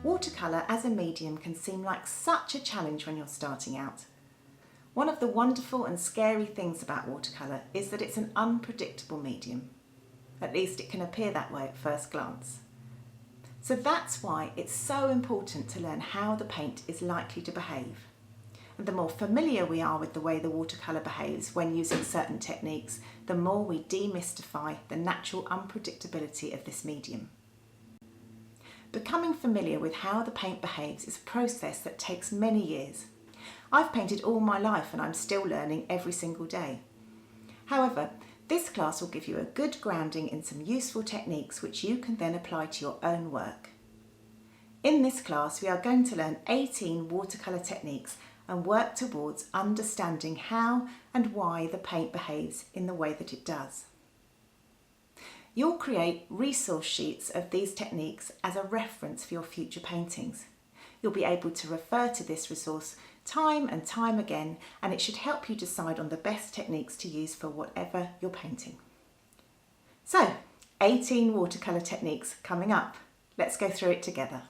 Watercolour as a medium can seem like such a challenge when you're starting out. One of the wonderful and scary things about watercolour is that it's an unpredictable medium. At least it can appear that way at first glance. So that's why it's so important to learn how the paint is likely to behave. And the more familiar we are with the way the watercolour behaves when using certain techniques, the more we demystify the natural unpredictability of this medium. Becoming familiar with how the paint behaves is a process that takes many years. I've painted all my life and I'm still learning every single day. However, this class will give you a good grounding in some useful techniques which you can then apply to your own work. In this class we are going to learn 18 watercolour techniques and work towards understanding how and why the paint behaves in the way that it does. You'll create resource sheets of these techniques as a reference for your future paintings. You'll be able to refer to this resource time and time again, and it should help you decide on the best techniques to use for whatever you're painting. So, 18 watercolour techniques coming up. Let's go through it together.